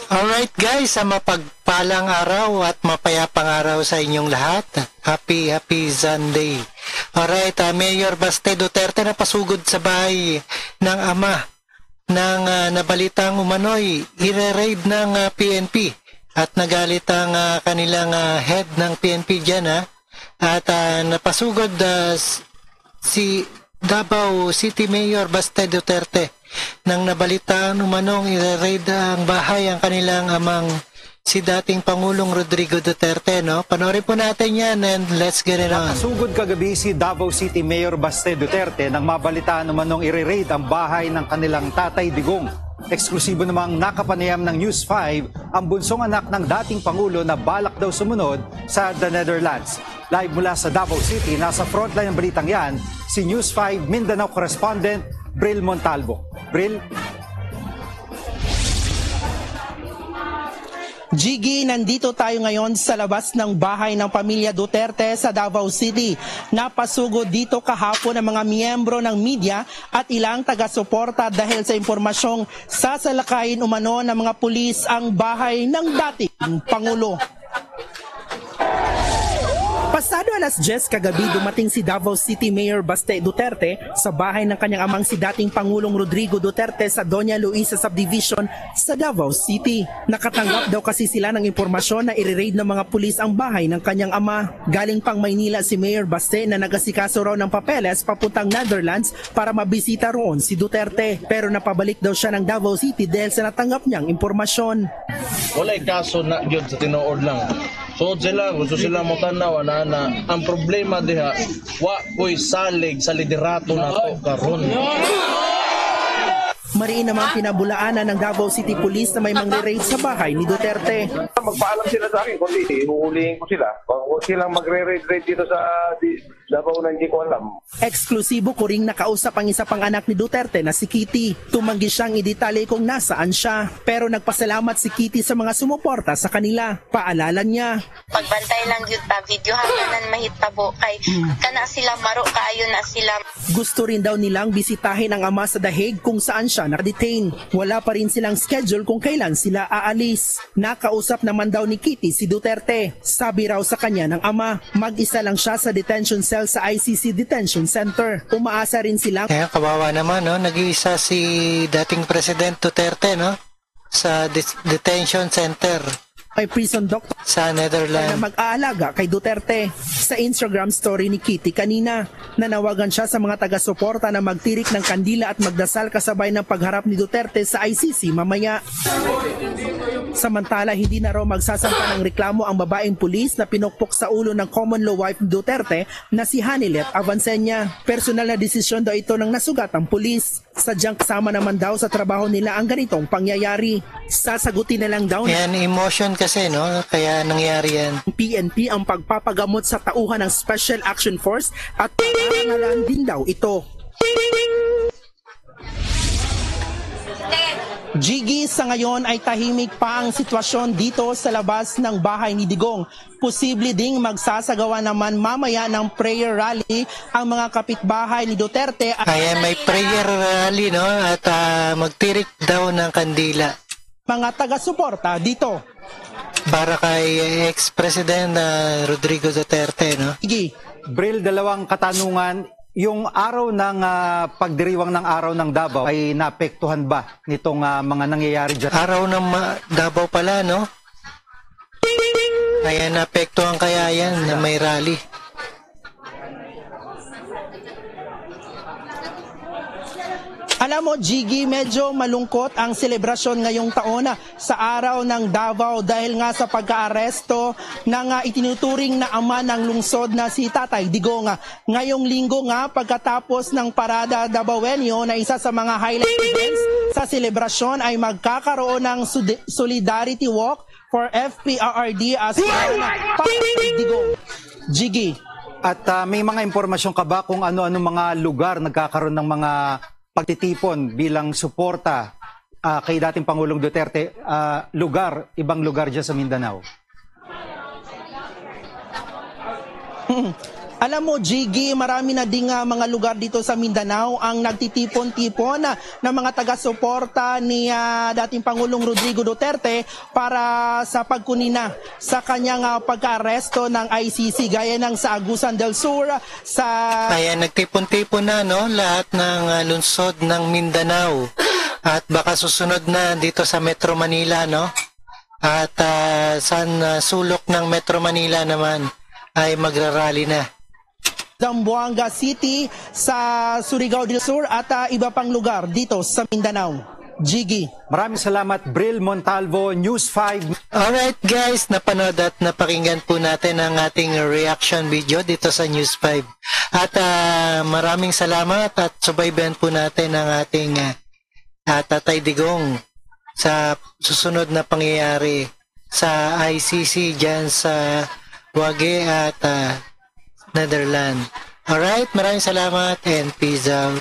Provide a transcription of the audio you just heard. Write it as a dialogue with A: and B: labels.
A: Alright guys, sa mapagpalang araw at mapayapang araw sa inyong lahat. Happy Sunday. Alright, Mayor Baste Duterte na pasugod sa bahay ng ama ng nabalitang umano'y ire-raid ng PNP at nagalit ang kanilang head ng PNP dyan at napasugod si Davao City Mayor Baste Duterte nang nabalitaan umanong ire-raid ang bahay ang kanilang amang si dating Pangulong Rodrigo Duterte, no? Panoorin po natin yan and let's get it on.
B: Napasugod kagabi si Davao City Mayor Baste Duterte nang mabalitaan umanong ire-raid ang bahay ng kanilang tatay Digong. Eksklusibo namang nakapanayam ng News 5 ang bunsong anak ng dating Pangulo na balak daw sumunod sa The Netherlands. Live mula sa Davao City, nasa frontline ng balitang yan, si News 5 Mindanao correspondent Bril Montalvo. Bril?
C: Jiggy, nandito tayo ngayon sa labas ng bahay ng pamilya Duterte sa Davao City. Napasugod dito kahapon ang mga miyembro ng media at ilang taga-suporta dahil sa impormasyong sasalakayin umano ng mga pulis ang bahay ng dating Pangulo. Pasado alas 10 kagabi dumating si Davao City Mayor Baste Duterte sa bahay ng kanyang amang si dating Pangulong Rodrigo Duterte sa Doña Luisa Subdivision sa Davao City. Nakatanggap daw kasi sila ng impormasyon na ire-raid ng mga pulis ang bahay ng kanyang ama. Galing pang Maynila si Mayor Baste na nagasikaso raw ng papeles papuntang Netherlands para mabisita roon si Duterte. Pero napabalik daw siya ng Davao City dahil sa natanggap niyang impormasyon.
D: Walay kaso na yun sa tinuod lang. So sila, gusto sila mo tanaw na ang problema diha, wa ko'y salig sa liderato na to karon.
C: Mariin naman pinabulaanan ng Davao City Police na may mangre-raid sa bahay ni Duterte.
E: Magpaalam sila sa akin, kundi ihuhulihin ko sila. Huwag silang magre-raid dito sa Davao na hindi ko alam.
C: Eksklusibo ko ring nakausap ang isa pang anak ni Duterte na si Kitty. Tumanggi siyang idetale kung nasaan siya. Pero nagpasalamat si Kitty sa mga sumuporta sa kanila. Paalala niya.
F: Pagbantay lang yun ta, video hangganan mahitabo kay kana sila maro kaayo na sila.
C: Gusto rin daw nilang bisitahin ang ama sa The Hague kung saan siya nakadetain. Wala pa rin silang schedule kung kailan sila aalis. Nakausap naman daw ni Kitty si Duterte. Sabi raw sa kanya ng ama, mag-isa lang siya sa detention cell sa ICC Detention Center. Umaasa rin sila.
A: Kawawa naman, no? Nag-iisa si dating President Duterte, no? Sa detention center.
C: May prison doctor
A: sa Netherlands
C: na mag-aalaga kay Duterte. Sa Instagram story ni Kitty kanina, nanawagan siya sa mga taga-suporta na magtirik ng kandila at magdasal kasabay ng pagharap ni Duterte sa ICC mamaya. Samantala, hindi na raw magsasampa ng reklamo ang babaeng pulis na pinukpok sa ulo ng common law wife ni Duterte na si Hanilet Avancenia. Personal na desisyon daw ito ng nasugatang pulis. Sadyang kasama naman daw sa trabaho nila ang ganitong pangyayari. Sasagutin na lang daw
A: yan, emotion kasi, no? Kaya nangyari yan.
C: PNP ang pagpapagamot sa tauhan ng Special Action Force at parangalan din daw ito. Jiggy, sa ngayon ay tahimik pa ang sitwasyon dito sa labas ng bahay ni Digong. Posible ding magsasagawa naman mamaya ng prayer rally ang mga kapitbahay ni Duterte.
A: Kaya may prayer rally, no? At magtirik daw ng kandila.
C: Mga taga-suporta dito.
A: Para kay ex-president Rodrigo Duterte, no?
C: Jiggy.
B: Bril, dalawang katanungan. Yung araw ng pagdiriwang ng araw ng Davao ay naapektuhan ba nitong mga nangyayari dyan?
A: Araw ng Davao pala, no? Kaya naapektuhan kaya yan na may rally.
C: Alam mo, Jiggy, medyo malungkot ang selebrasyon ngayong taon sa araw ng Davao dahil nga sa pagka-aresto ng itinuturing na ama ng lungsod na si Tatay Digong. Ngayong linggo nga, pagkatapos ng Parada Davaoenyo na isa sa mga highlight events sa selebrasyon ay magkakaroon ng Solidarity Walk for FPRRD as Tatay Digong. Jiggy.
B: At may mga impormasyon ka ba kung ano-ano mga lugar nagkakaroon ng mga pagtitipon bilang suporta kay dating Pangulong Duterte, ibang lugar dyan sa Mindanao?
C: Alam mo, Jiggy, marami na ding mga lugar dito sa Mindanao ang nagtitipon-tipon ng mga taga-suporta ni dating Pangulong Rodrigo Duterte para sa pagkunina sa kanyang pagka-aresto ng ICC gaya ng sa Agusan del Sur, sa...
A: Ayan, nagtipon-tipon na, no? Lahat ng lungsod ng Mindanao. At baka susunod na dito sa Metro Manila, no? At sa sulok ng Metro Manila naman ay magrarally na.
C: Zamboanga City, sa Surigao del Sur at iba pang lugar dito sa Mindanao. Jiggy.
B: Maraming salamat, Bril Montalvo, News 5.
A: Alright guys, napanood at napakinggan po natin ang ating reaction video dito sa News 5. At maraming salamat at subaybayan po natin ang ating Tatay Digong sa susunod na pangyayari sa ICC dyan sa Wage at Netherlands. Alright, maraming salamat and peace out.